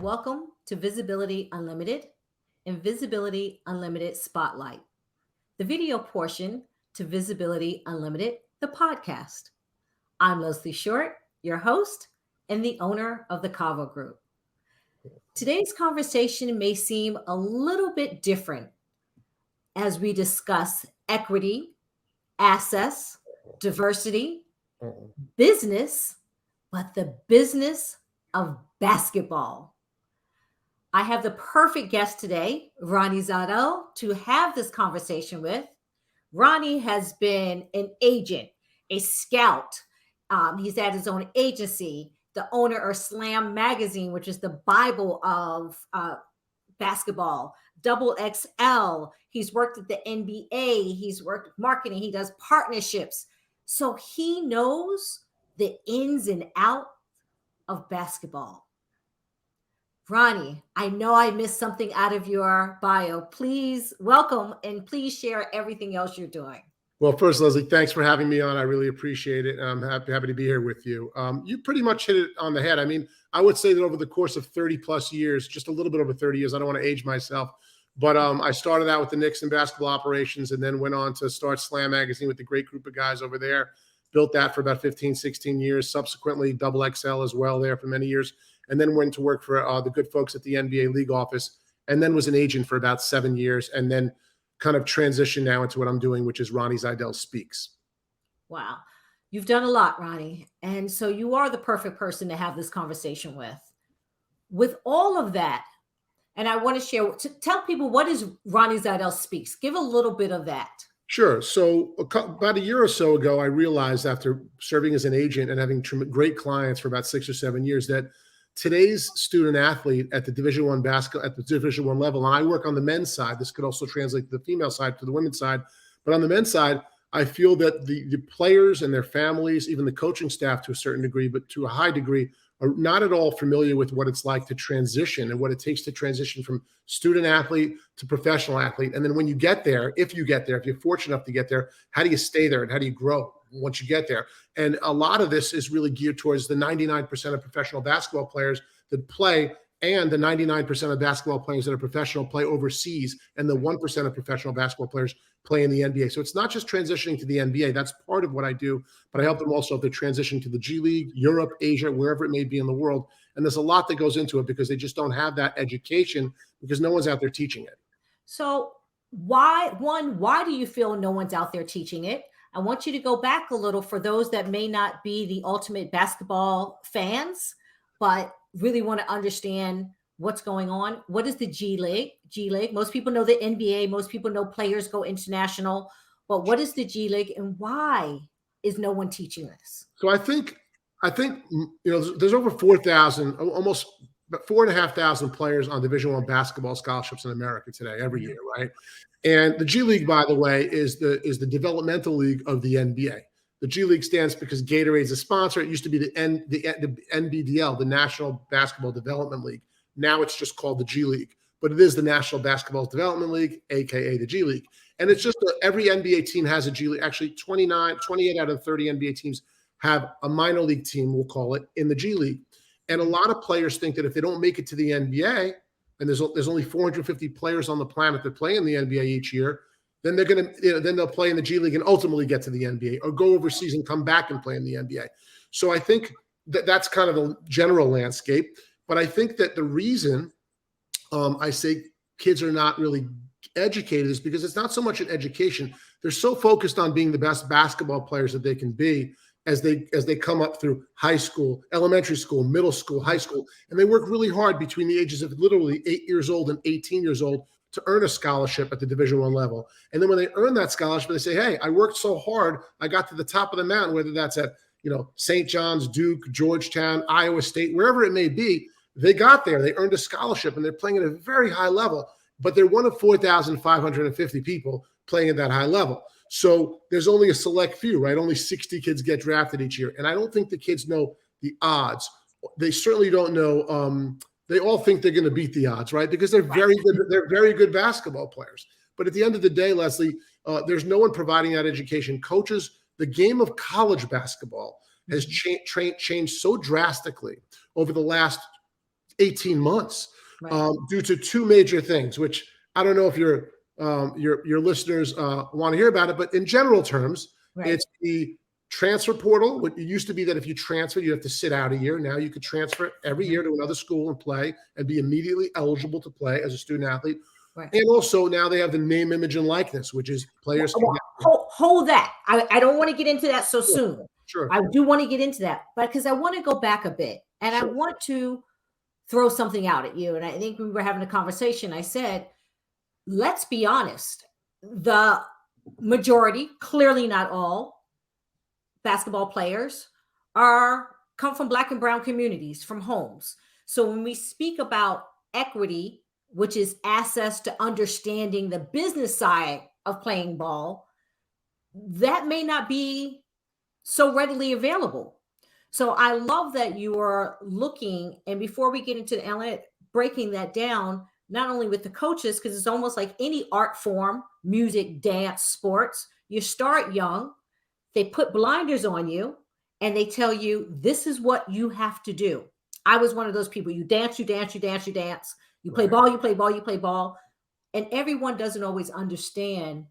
welcome to Visibility Unlimited and Visibility Unlimited Spotlight, the video portion to Visibility Unlimited, the podcast. I'm Leslie Short, your host and the owner of the Cavu Group. Today's conversation may seem a little bit different as we discuss equity, access, diversity, business, but the business of basketball. I have the perfect guest today, Ronnie Zeidel, to have this conversation with. Ronnie has been an agent, a scout. He's had his own agency, the owner of Slam Magazine, which is the Bible of basketball, Double XL. He's worked at the NBA. He's worked with marketing. He does partnerships. So he knows the ins and outs of basketball. Ronnie, I know I missed something out of your bio. Please welcome and please share everything else you're doing. Well, first, Leslie, thanks for having me on. I really appreciate it. I'm happy to be here with you. You pretty much hit it on the head. I mean, I would say that over the course of 30 plus years, just a little bit over 30 years, I don't want to age myself, but I started out with the Knicks and basketball operations and then went on to start Slam Magazine with a great group of guys over there. Built that for about 15, 16 years, subsequently Double XL as well there for many years, and then went to work for the good folks at the NBA league office, and then was an agent for about 7 years, and then kind of transitioned now into what I'm doing, which is Ronnie Zeidel Speaks. Wow. You've done a lot, Ronnie. And so you are the perfect person to have this conversation with. With all of that, and I want to share, tell people, what is Ronnie Zeidel Speaks? Give a little bit of that. Sure. So about a year or so ago, I realized after serving as an agent and having great clients for about 6 or 7 years that today's student athlete at the Division I basketball, at the Division I level, and I work on the men's side. This could also translate to the female side, to the women's side. But on the men's side, I feel that the players and their families, even the coaching staff to a certain degree, but to a high degree, are not at all familiar with what it's like to transition and what it takes to transition from student athlete to professional athlete. And then when you get there, if you're fortunate enough to get there, how do you stay there and how do you grow once you get there? And a lot of this is really geared towards the 99% of professional basketball players that play and the 99% of basketball players that are professional play overseas, and the 1% of professional basketball players play in the NBA. So it's not just transitioning to the NBA. That's part of what I do, but I help them also if they're transitioning to the G League, Europe, Asia, wherever it may be in the world. And there's a lot that goes into it because they just don't have that education because no one's out there teaching it. So why do you feel no one's out there teaching it? I want you to go back a little for those that may not be the ultimate basketball fans, but really want to understand what's going on. What is the G League? Most people know the NBA. Most people know players go international. But what is the G League and why is no one teaching this? So I think there's over 4,000, almost 4,500 players on Division I basketball scholarships in America today, every year, right? And the G League, by the way, is the developmental league of the NBA. The G League stands because Gatorade's a sponsor. It used to be the NBDL, the National Basketball Development League. Now it's just called the G League, but it is the National Basketball Development League, aka the G League. And it's just every NBA team has a G League. Actually, 28 out of 30 NBA teams have a minor league team, we'll call it, in the G League. And a lot of players think that if they don't make it to the NBA, and there's only 450 players on the planet that play in the NBA each year, then then they'll play in the G League and ultimately get to the NBA, or go overseas and come back and play in the NBA. So I think that's kind of the general landscape. But I think that the reason I say kids are not really educated is because it's not so much an education. They're so focused on being the best basketball players that they can be as they come up through high school, elementary school, middle school, high school. And they work really hard between the ages of literally 8 years old and 18 years old to earn a scholarship at the Division I level. And then when they earn that scholarship, they say, hey, I worked so hard, I got to the top of the mountain, whether that's at St. John's, Duke, Georgetown, Iowa State, wherever it may be. They got there, they earned a scholarship, and they're playing at a very high level, but they're one of 4,550 people playing at that high level. So there's only a select few, right? Only 60 kids get drafted each year. And I don't think the kids know the odds. They certainly don't know. They all think they're going to beat the odds, right? Because they're very good. They're very good basketball players. But at the end of the day, Leslie, there's no one providing that education. Coaches, the game of college basketball has changed so drastically over the last 18 months Right. due to two major things, which I don't know if your listeners want to hear about it, but in general terms, Right. it's the transfer portal. What it used to be that if you transfer, you have to sit out a year. Now you could transfer every year to another school and play and be immediately eligible to play as a student athlete. Right. And also now they have the name, image, and likeness, which is players can get. Hold that. I don't want to get into that so soon. Sure. I do want to get into that, but because I want to go back a bit and I want to throw something out at you. And I think we were having a conversation. I said, let's be honest. The majority, clearly not all, basketball players come from Black and brown communities, from homes. So when we speak about equity, which is access to understanding the business side of playing ball, that may not be so readily available. So I love that you are looking, and before we get into the analytics, breaking that down, not only with the coaches, because it's almost like any art form, music, dance, sports, you start young, they put blinders on you, and they tell you, this is what you have to do. I was one of those people. You dance, you dance, you dance, you dance. You play ball, you play ball, you play ball. And everyone doesn't always understand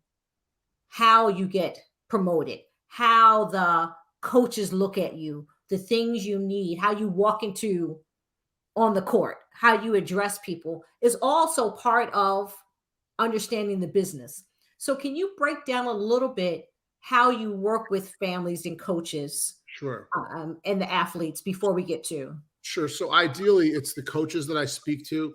how you get promoted, how the coaches look at you, the things you need, how you walk into on the court, how you address people is also part of understanding the business. So can you break down a little bit how you work with families and coaches Sure. And the athletes before we get to? Sure. So ideally, it's the coaches that I speak to.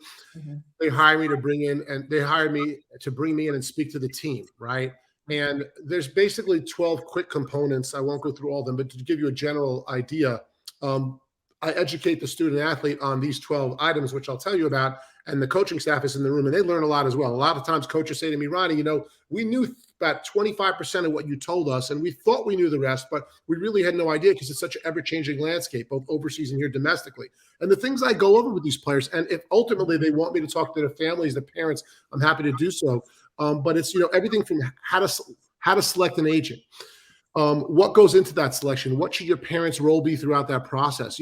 They hire me to bring in, and they hire me to bring me in and speak to the team, right? And there's basically 12 quick components. I won't go through all of them, but to give you a general idea, I educate the student athlete on these 12 items, which I'll tell you about, and the coaching staff is in the room, and they learn a lot as well. A lot of times coaches say to me, Ronnie, we knew about 25% of what you told us, and we thought we knew the rest, but we really had no idea because it's such an ever-changing landscape, both overseas and here domestically. And the things I go over with these players, and if ultimately they want me to talk to the families, the parents, I'm happy to do so. But it's, everything from how to select an agent, what goes into that selection, what should your parents' role be throughout that process,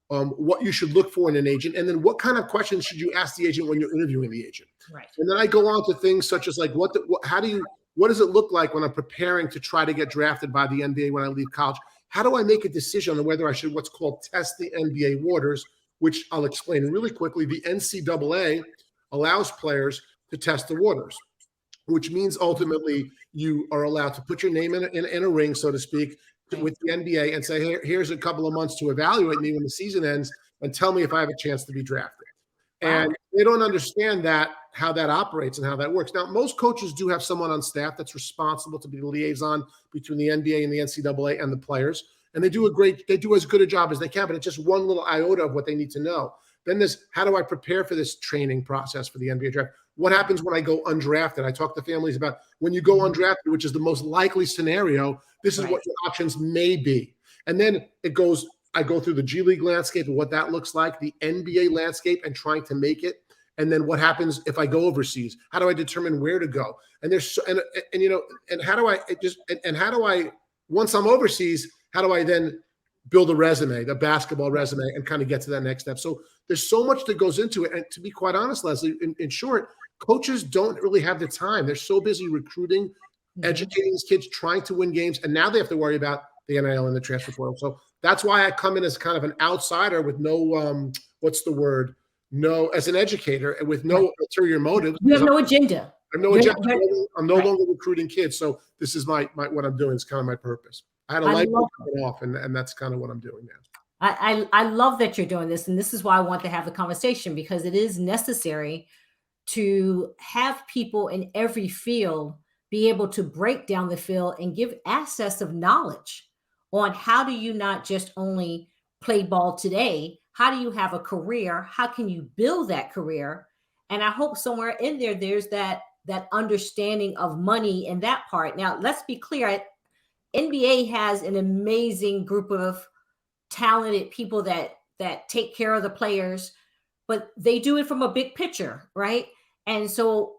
what you should look for in an agent, and then what kind of questions should you ask the agent when you're interviewing the agent. Right. And then I go on to things such as like what does it look like when I'm preparing to try to get drafted by the NBA when I leave college? How do I make a decision on whether I should what's called test the NBA waters, which I'll explain really quickly. The NCAA allows players to test the waters, which means ultimately you are allowed to put your name in a ring, so to speak, with the NBA and say, here's a couple of months to evaluate me when the season ends and tell me if I have a chance to be drafted. And they don't understand how that operates and how that works. Now, most coaches do have someone on staff that's responsible to be the liaison between the NBA and the NCAA and the players. And they do as good a job as they can, but it's just one little iota of what they need to know. Then there's, how do I prepare for this training process for the NBA draft? What happens when I go undrafted? I talk to families about when you go undrafted, which is the most likely scenario, this is what your options may be. And then I go through the G League landscape and what that looks like, the NBA landscape and trying to make it. And then what happens if I go overseas? How do I determine where to go? And how do I once I'm overseas, how do I then build a resume, the basketball resume, and kind of get to that next step? So there's so much that goes into it. And to be quite honest, Leslie, in short, coaches don't really have the time. They're so busy recruiting, educating these kids, trying to win games, and now they have to worry about the NIL and the transfer portal. So that's why I come in as kind of an outsider with no, as an educator and with no ulterior motive. You have no agenda. I have no agenda. I'm no longer recruiting kids. So this is my what I'm doing is kind of my purpose. I had a light bulb go off, and that's kind of what I'm doing now. I love that you're doing this. And this is why I want to have the conversation, because it is necessary to have people in every field be able to break down the field and give access of knowledge on how do you not just only play ball today, how do you have a career? How can you build that career? And I hope somewhere in there's that understanding of money in that part. Now, let's be clear. NBA has an amazing group of talented people that take care of the players, but they do it from a big picture, right? And so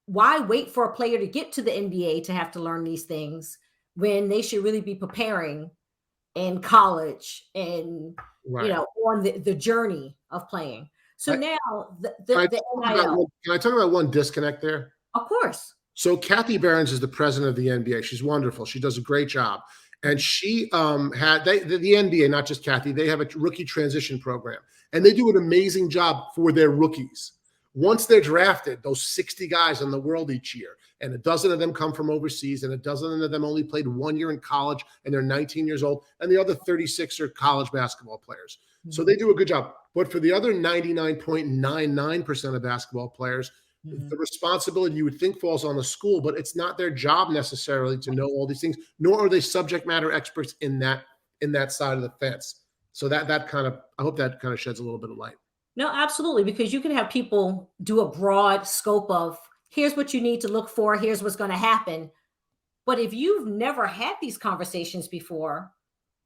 why wait for a player to get to the NBA to have to learn these things when they should really be preparing in college and on the journey of playing? So now Can I the talk about NIL, can I talk about one disconnect there? of course. So Kathy Behrens is the president of the NBA. She's wonderful. She does a great job. And she had the NBA, not just Kathy, they have a rookie transition program. And they do an amazing job for their rookies. Once they're drafted, those 60 guys in the world each year, and a dozen of them come from overseas, and a dozen of them only played 1 year in college, and they're 19 years old, and the other 36 are college basketball players. So they do a good job. But for the other 99.99% of basketball players, the responsibility you would think falls on the school, but it's not their job necessarily to know all these things, nor are they subject matter experts in that side of the fence. So that kind of, I hope that kind of sheds a little bit of light. No, absolutely, because you can have people do a broad scope of here's what you need to look for, here's what's going to happen. But if you've never had these conversations before,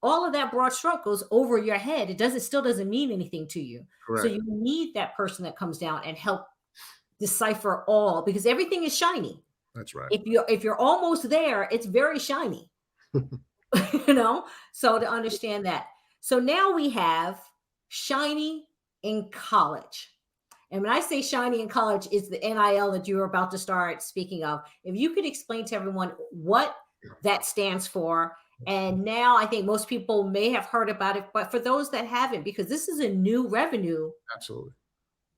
all of that broad stroke goes over your head. It still doesn't mean anything to you. Correct. So you need that person that comes down and help decipher all, because everything is shiny. That's right. If you're almost there, it's very shiny. So to understand that. So now we have shiny in college. And when I say shiny in college, is the NIL that you're about to start speaking of. If you could explain to everyone what that stands for. And now I think most people may have heard about it, but for those that haven't, because this is a new revenue Absolutely.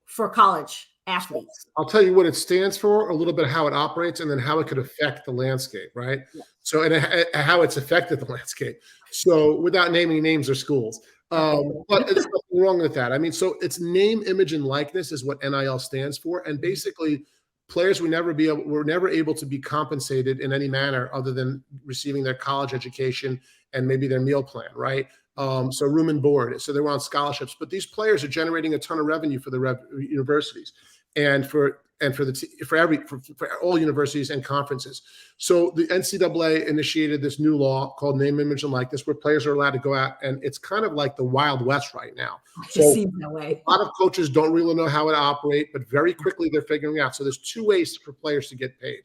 for college athletes. I'll tell you what it stands for, a little bit how it operates, and then how it could affect the landscape, right? Yeah. So, and how it's affected the landscape. So, without naming names or schools, but there's nothing wrong with that. I mean, so it's name, image, and likeness is what NIL stands for, and basically, players were never able to be compensated in any manner other than receiving their college education and maybe their meal plan, right? So room and board. So they were on scholarships, but these players are generating a ton of revenue for the universities and for all universities and conferences. So the NCAA initiated this new law called Name, Image, and Likeness, where players are allowed to go out, and it's kind of like the Wild West right now. So it seems that way. A lot of coaches don't really know how to operate, but very quickly they're figuring out. So there's two ways for players to get paid,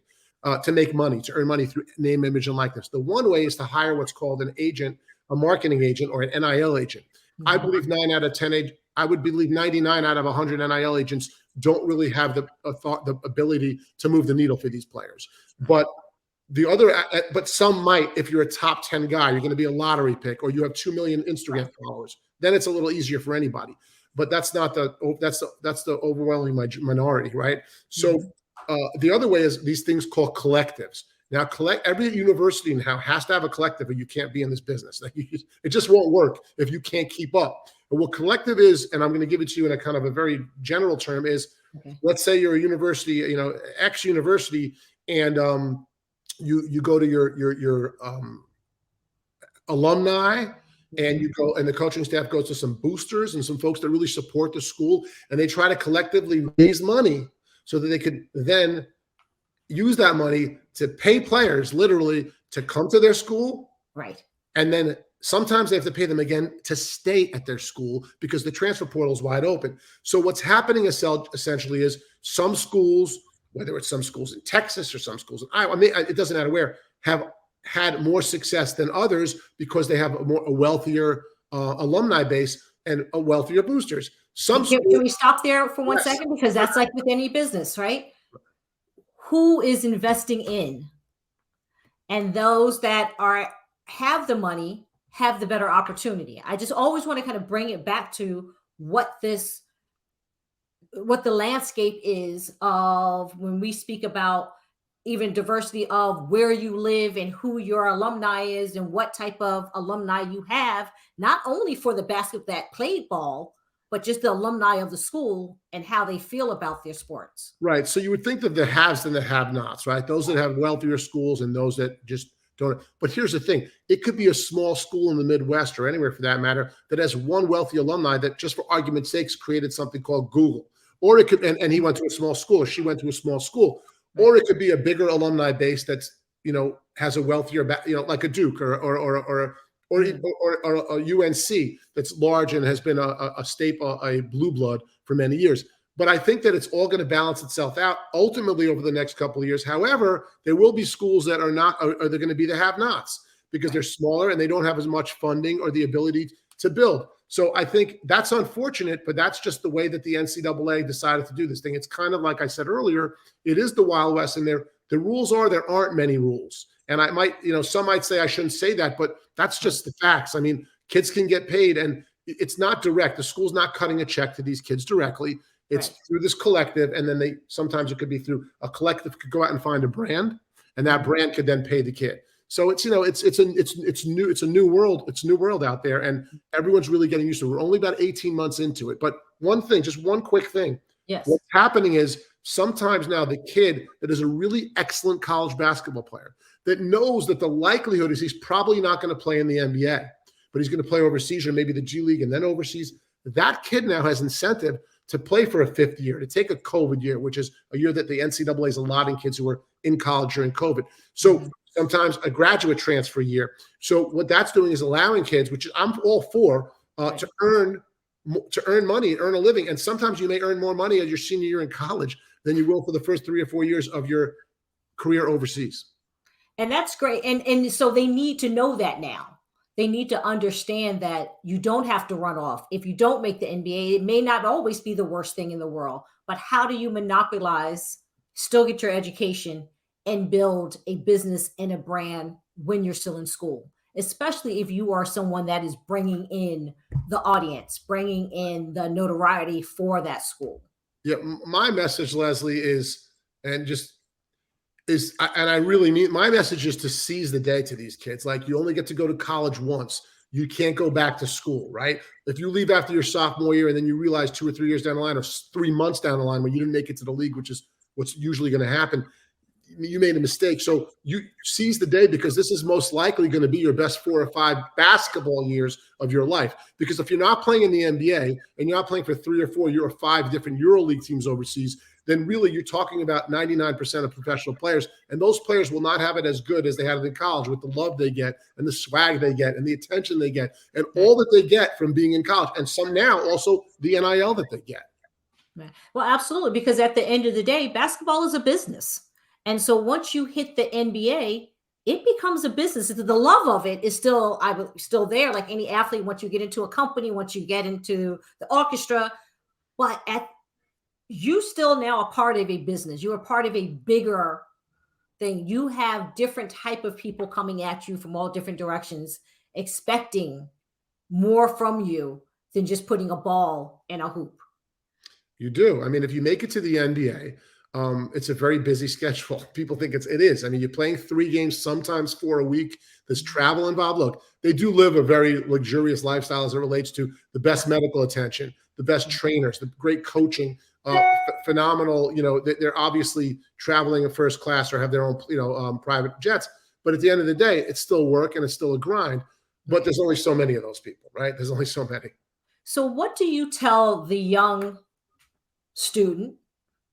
to make money, to earn money through name, image, and likeness. The one way is to hire what's called an agent, a marketing agent, or an NIL agent. I believe 9 out of 10, I would believe 99 out of 100 NIL agents don't really have the ability to move the needle for these players. But some might. If you're a top 10 guy, you're going to be a lottery pick, or you have 2 million Instagram followers. Then it's a little easier for anybody. But that's the overwhelming minority, right? So the other way is these things called collectives. Now, every university now has to have a collective, or you can't be in this business. It just won't work if you can't keep up. But what collective is, and I'm going to give it to you in a kind of a very general term, is let's say you're a university, X university, and you go to your alumni, and you go, and the coaching staff goes to some boosters and some folks that really support the school, and they try to collectively raise money so that they could then use that money to pay players literally to come to their school. Right. And then sometimes they have to pay them again to stay at their school because the transfer portal is wide open. So what's happening essentially is some schools, whether it's some schools in Texas or some schools in Iowa, it doesn't matter where, have had more success than others because they have a wealthier alumni base and a wealthier boosters. Can we stop there for 1 second? Because that's like with any business, right? Who is investing in? And those that have the money have the better opportunity. I just always want to kind of bring it back to what the landscape is of when we speak about even diversity of where you live and who your alumni is and what type of alumni you have, not only for the basketball that played ball, but just the alumni of the school and how they feel about their sports. Right. So you would think that the haves and the have-nots, right? Those that have wealthier schools and those that just don't. But here's the thing. It could be a small school in the Midwest or anywhere for that matter that has one wealthy alumni that just for argument's sakes created something called Google. Or it could, and he went to a small school, or she went to a small school. Or it could be a bigger alumni base that's, has a wealthier, like a Duke or a UNC that's large and has been a staple, a blue blood for many years. But I think that it's all going to balance itself out ultimately over the next couple of years. However, there will be schools that are they're going to be the have-nots because they're smaller and they don't have as much funding or the ability. to build. So I think that's unfortunate, but that's just the way that the NCAA decided to do this thing. It's kind of like I said earlier, it is the Wild West, and the rules are there aren't many rules. And I might, some might say I shouldn't say that, but that's just the facts. I mean, kids can get paid, and it's not direct. The school's not cutting a check to these kids directly. It's through this collective, and then sometimes it could be through a collective could go out and find a brand, and that brand could then pay the kid. So it's a new world. It's a new world out there, and everyone's really getting used to it. We're only about 18 months into it. But one thing, just one quick thing. Yes. What's happening is sometimes now the kid that is a really excellent college basketball player that knows that the likelihood is he's probably not going to play in the NBA, but he's going to play overseas or maybe the G League and then overseas. That kid now has incentive to play for a fifth year, to take a COVID year, which is a year that the NCAA is allotting kids who are in college during COVID. So sometimes a graduate transfer year. So what that's doing is allowing kids, which I'm all for, to earn money, earn a living. And sometimes you may earn more money as your senior year in college than you will for the first 3 or 4 years of your career overseas. And that's great. And so they need to know that now. They need to understand that you don't have to run off. If you don't make the NBA, it may not always be the worst thing in the world. But how do you monopolize, still get your education, and build a business and a brand when you're still in school? Especially if you are someone that is bringing in the audience, bringing in the notoriety for that school. Yeah, my message, Leslie, I really mean, my message is to seize the day to these kids. Like, you only get to go to college once. You can't go back to school, right? If you leave after your sophomore year and then you realize 2 or 3 years down the line or 3 months down the line when you didn't make it to the league, which is what's usually going to happen, you made a mistake. So you seize the day, because this is most likely going to be your best 4 or 5 basketball years of your life. Because if you're not playing in the NBA and you're not playing for 3 or 4 or 5 different EuroLeague teams overseas, then really you're talking about 99% of professional players. And those players will not have it as good as they had it in college, with the love they get and the swag they get and the attention they get and all that they get from being in college. And some now also the NIL that they get. Well, absolutely. Because at the end of the day, basketball is a business. And so once you hit the NBA, it becomes a business. The love of it is still there, like any athlete. Once you get into a company, once you get into the orchestra, but you still now a part of a business. You're a part of a bigger thing. You have different type of people coming at you from all different directions, expecting more from you than just putting a ball in a hoop. You do. I mean, if you make it to the NBA, it's a very busy schedule. People think it is. I mean, you're playing 3 games, sometimes 4 a week. There's travel involved. Look, they do live a very luxurious lifestyle as it relates to the best medical attention, the best trainers, the great coaching, phenomenal. They're obviously traveling in first class or have their own, private jets. But at the end of the day, it's still work and it's still a grind. But there's only so many of those people, right? There's only so many. So what do you tell the young student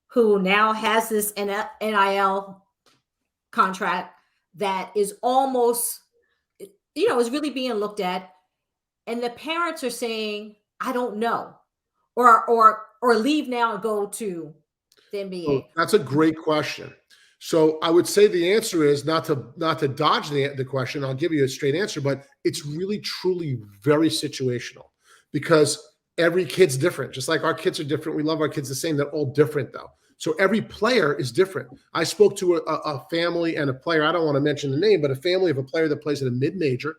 who now has this NIL contract that is almost, is really being looked at, and the parents are saying, I don't know, or leave now and go to the NBA? Oh, that's a great question. So I would say the answer is not to dodge the question. I'll give you a straight answer, but it's really, truly very situational, because every kid's different. Just like our kids are different. We love our kids the same. They're all different, though. So every player is different. I spoke to a family and a player. I don't want to mention the name, but a family of a player that plays at a mid-major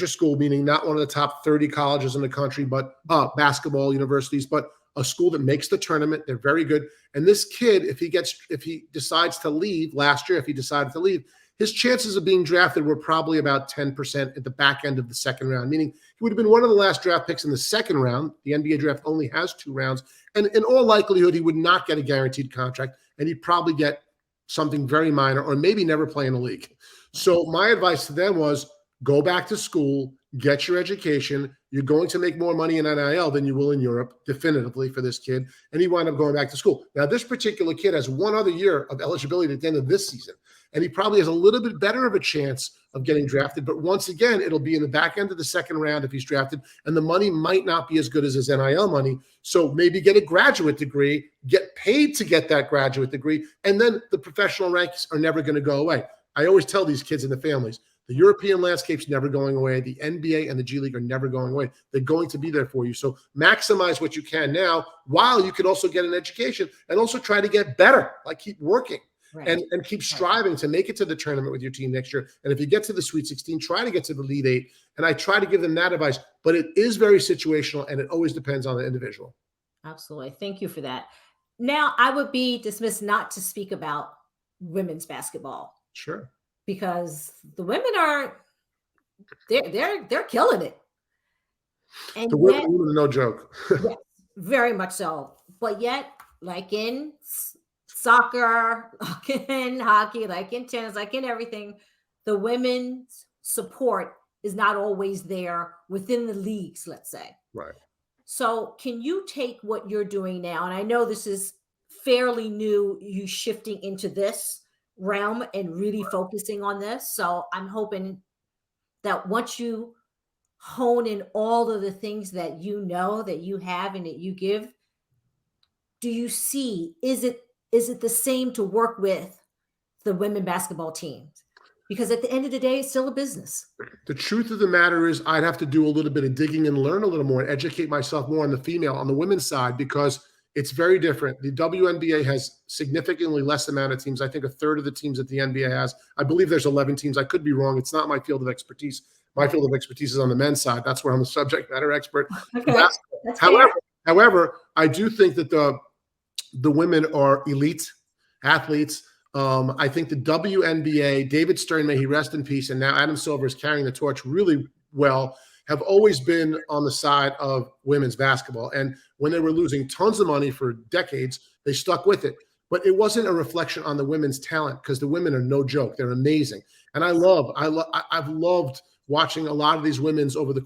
school, meaning not one of the top 30 colleges in the country, but basketball universities, but a school that makes the tournament. They're very good. And this kid, if he decides to leave last year, if he decided to leave, his chances of being drafted were probably about 10% at the back end of the second round, meaning he would have been one of the last draft picks in the second round. The NBA draft only has 2 rounds. And in all likelihood, he would not get a guaranteed contract, and he'd probably get something very minor or maybe never play in the league. So my advice to them was, go back to school, get your education. You're going to make more money in NIL than you will in Europe, definitively, for this kid. And he wound up going back to school. Now, this particular kid has 1 other year of eligibility at the end of this season, and he probably has a little bit better of a chance of getting drafted. But once again, it'll be in the back end of the second round if he's drafted, and the money might not be as good as his NIL money. So maybe get a graduate degree, get paid to get that graduate degree, and then the professional ranks are never going to go away. I always tell these kids and the families, The European landscape's never going away. The NBA and the G League are never going away. They're going to be there for you. So maximize what you can now, while you can also get an education and also try to get better. Like, keep working. Right. And keep striving to make it to the tournament with your team next year. And if you get to the Sweet 16, try to get to the Elite Eight. And I try to give them that advice, but it is very situational, and it always depends on the individual. Absolutely. Thank you for that. Now, I would be dismissed not to speak about women's basketball. Sure. Because the women they're killing it. And the women are no joke. Yes, very much so. But yet, like in soccer, like in hockey, like in tennis, like in everything, the women's support is not always there within the leagues, let's say. Right. So can you take what you're doing now, and I know this is fairly new, you shifting into this realm and really focusing on this. So I'm hoping that once you hone in all of the things that you know that you have and that you give, do you see, is it the same to work with the women basketball teams? Because at the end of the day, it's still a business. The truth of the matter is, I'd have to do a little bit of digging and learn a little more, and educate myself more on the women's side, because it's very different. The WNBA has significantly less amount of teams. I think a third of the teams that the NBA has. I believe there's 11 teams. I could be wrong. It's not my field of expertise. My field of expertise is on the men's side. That's where I'm a subject matter expert. Okay. However, I do think that the women are elite athletes. I think the WNBA, David Stern, may he rest in peace, and now Adam Silver is carrying the torch really well, have always been on the side of women's basketball. And when they were losing tons of money for decades, they stuck with it. But it wasn't a reflection on the women's talent, because the women are no joke. They're amazing. And I've loved watching a lot of these women over the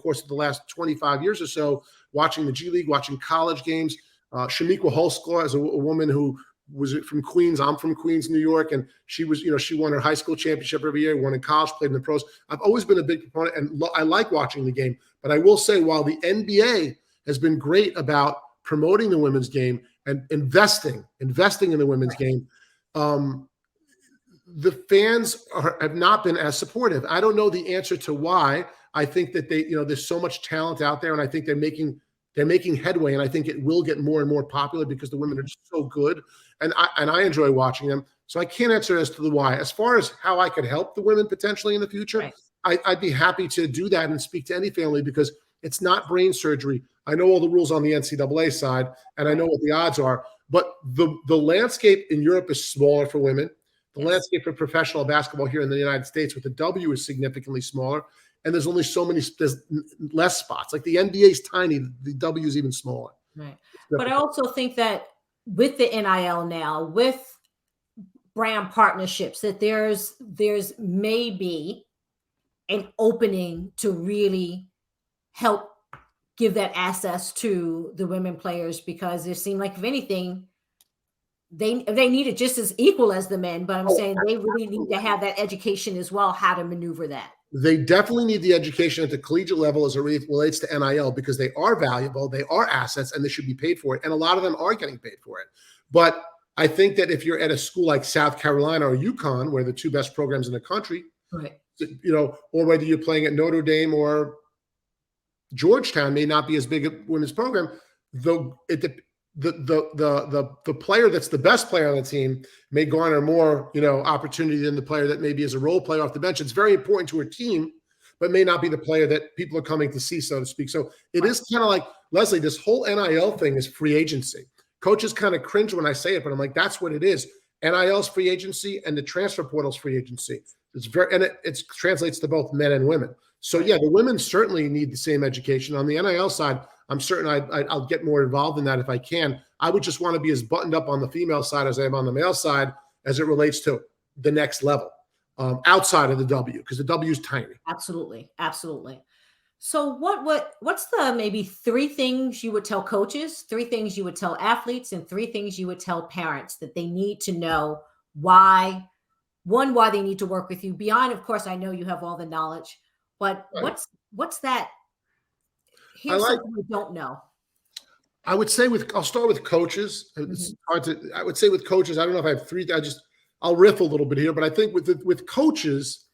course of the last 25 years or so, watching the G League, watching college games. Shamiqua Holsclaw is a woman who was from Queens. I'm from Queens, New York, and she won her high school championship every year, won in college, played in the pros. I've always been a big proponent, and I like watching the game. But I will say, while the NBA has been great about promoting the women's game and investing in the women's game, the fans have not been as supportive. I don't know the answer to why. I think that there's so much talent out there, and I think they're making headway, and I think it will get more and more popular because the women are just so good, and I enjoy watching them. So I can't answer as to the why. As far as how I could help the women potentially in the future, right, I'd be happy to do that and speak to any family, because it's not brain surgery. I know all the rules on the NCAA side, and I know what the odds are, but the landscape in Europe is smaller for women. The landscape for professional basketball here in the United States with the W is significantly smaller. And there's only there's less spots. Like the NBA is tiny, the W is even smaller. Right. But I also think that with the NIL now, with brand partnerships, that there's maybe an opening to really help give that access to the women players, because it seemed like, if anything, they need it just as equal as the men. But I'm saying they really need to have that education as well, how to maneuver that. They definitely need the education at the collegiate level as it relates to NIL, because they are valuable, they are assets, and they should be paid for it. And a lot of them are getting paid for it. But I think that if you're at a school like South Carolina or UConn, where the two best programs in the country, right, or whether you're playing at Notre Dame or Georgetown, may not be as big a women's program, though the player that's the best player on the team may garner more, opportunity than the player that maybe is a role player off the bench. It's very important to her team, but may not be the player that people are coming to see, so to speak. So it is kind of like, Leslie, this whole NIL thing is free agency. Coaches kind of cringe when I say it, but I'm like, that's what it is. NIL's free agency, and the transfer portal's free agency. It translates to both men and women. So yeah, the women certainly need the same education. On the NIL side, I'm certain I'll get more involved in that if I can. I would just want to be as buttoned up on the female side as I am on the male side as it relates to the next level, outside of the W, because the W is tiny. Absolutely. Absolutely. So what's the maybe 3 things you would tell coaches, 3 things you would tell athletes, and 3 things you would tell parents that they need to know why they need to work with you beyond, of course, I know you have all the knowledge, but right, what's that? Here's something we don't know. I would say I'll start with coaches. It's hard to, I would say with coaches, I don't know if I have 3, I'll riff a little bit here, but I think with coaches,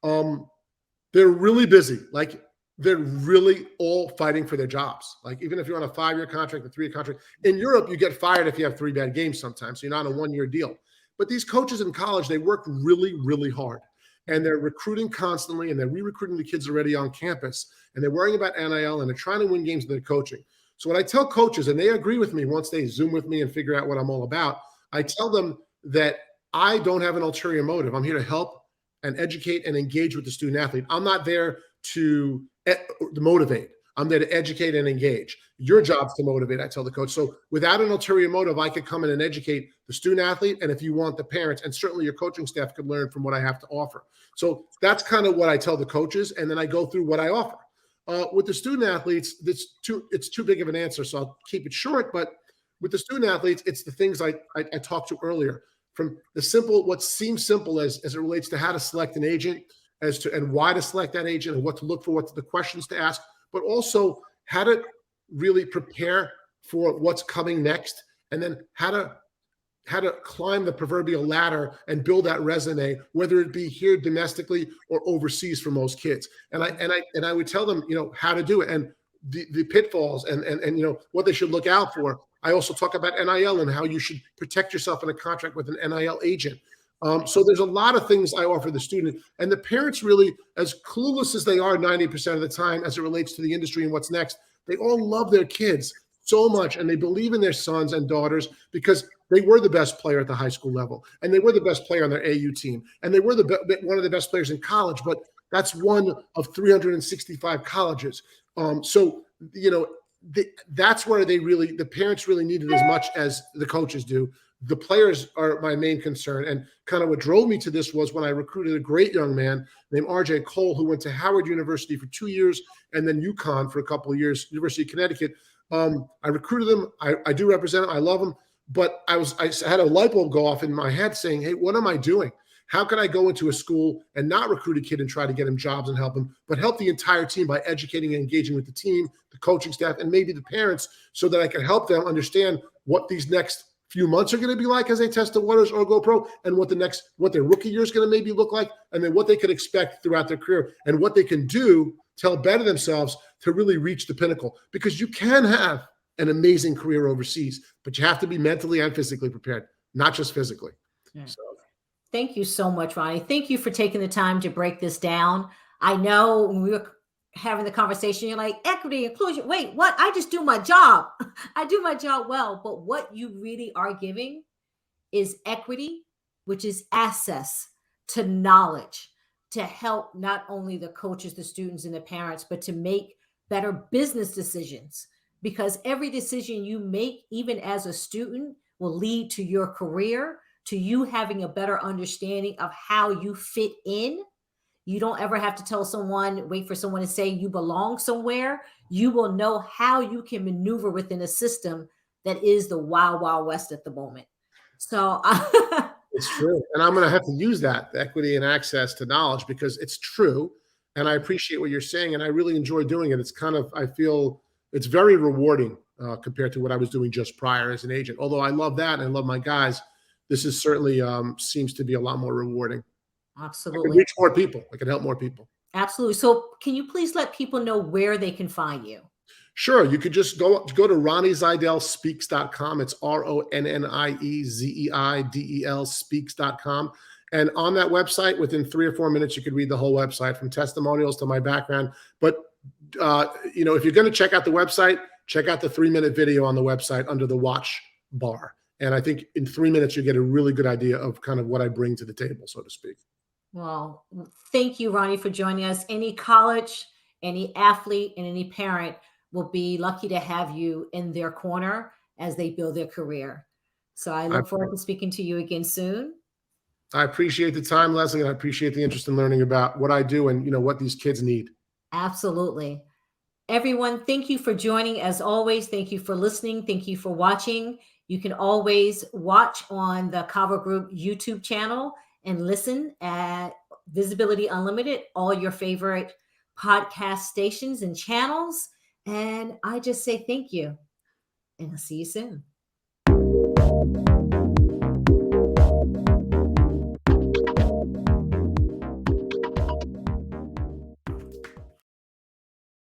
They're really busy. Like they're really all fighting for their jobs. Like even if you're on a 5-year contract, a 3-year contract, in Europe, you get fired if you have 3 bad games sometimes. So you're not on a 1-year deal. But these coaches in college, they work really, really hard. And they're recruiting constantly, and they're re-recruiting the kids already on campus. And they're worrying about NIL, and they're trying to win games, and they're coaching. So what I tell coaches, and they agree with me once they Zoom with me and figure out what I'm all about, I tell them that I don't have an ulterior motive. I'm here to help and educate and engage with the student athlete. I'm not there to motivate. I'm there to educate and engage. Your job's to motivate, I tell the coach. So without an ulterior motive, I could come in and educate the student athlete. And if you want, the parents, and certainly your coaching staff could learn from what I have to offer. So that's kind of what I tell the coaches. And then I go through what I offer. With the student athletes, it's too big of an answer. So I'll keep it short. But with the student athletes, it's the things I talked to earlier, from the simple, what seems simple as it relates to how to select an agent, and why to select that agent, and what to look for, what the questions to ask, but also how to really prepare for what's coming next, and then how to climb the proverbial ladder and build that resume, whether it be here domestically or overseas for most kids. And I would tell them, how to do it, and the pitfalls, and what they should look out for. I also talk about NIL and how you should protect yourself in a contract with an NIL agent. So there's a lot of things I offer the student, and the parents, really, as clueless as they are 90% of the time as it relates to the industry and what's next, they all love their kids so much, and they believe in their sons and daughters because they were the best player at the high school level, and they were the best player on their AU team, and they were one of the best players in college, but that's one of 365 colleges. That's where the parents really need it as much as the coaches do. The players are my main concern. And kind of what drove me to this was when I recruited a great young man named RJ Cole, who went to Howard University for 2 years and then UConn for a couple of years, University of Connecticut. I recruited him. I do represent him. I love him. But I had a light bulb go off in my head saying, hey, what am I doing? How can I go into a school and not recruit a kid and try to get him jobs and help him, but help the entire team by educating and engaging with the team, the coaching staff, and maybe the parents, so that I can help them understand what these next few months are going to be like as they test the waters or go pro, and what their rookie year is going to maybe look like, and then what they could expect throughout their career, and what they can do to help better themselves to really reach the pinnacle. Because you can have an amazing career overseas, but you have to be mentally and physically prepared, not just physically. Yeah. So. Thank you so much, Ronnie. Thank you for taking the time to break this down. I know when we were having the conversation, you're like, equity, inclusion. Wait, what? I just do my job. I do my job well. But what you really are giving is equity, which is access to knowledge, to help not only the coaches, the students, and the parents, but to make better business decisions. Because every decision you make, even as a student, will lead to your career, to you having a better understanding of how you fit in. You don't ever have to wait for someone to say you belong somewhere. You will know how you can maneuver within a system that is the wild, wild west at the moment. So it's true. And I'm going to have to use that, the equity and access to knowledge, because it's true. And I appreciate what you're saying. And I really enjoy doing it. It's I feel it's very rewarding compared to what I was doing just prior as an agent. Although I love that and I love my guys, this is certainly seems to be a lot more rewarding. Absolutely. I can reach more people. I can help more people. Absolutely. So can you please let people know where they can find you? Sure. You could just go to RonnieZeidelSpeaks.com. It's RonnieZeidel Speaks.com. And on that website, within 3 or 4 minutes, you could read the whole website, from testimonials to my background. But, if you're going to check out the website, check out the 3-minute video on the website under the watch bar. And I think in 3 minutes, you get a really good idea of kind of what I bring to the table, so to speak. Well, thank you, Ronnie, for joining us. Any college, any athlete, and any parent will be lucky to have you in their corner as they build their career. So I look forward to speaking to you again soon. I appreciate the time, Leslie, and I appreciate the interest in learning about what I do and, what these kids need. Absolutely. Everyone, thank you for joining. As always, thank you for listening. Thank you for watching. You can always watch on the Cavu Group YouTube channel and listen at Visibility Unlimited, all your favorite podcast stations and channels. And I just say thank you, and I'll see you soon.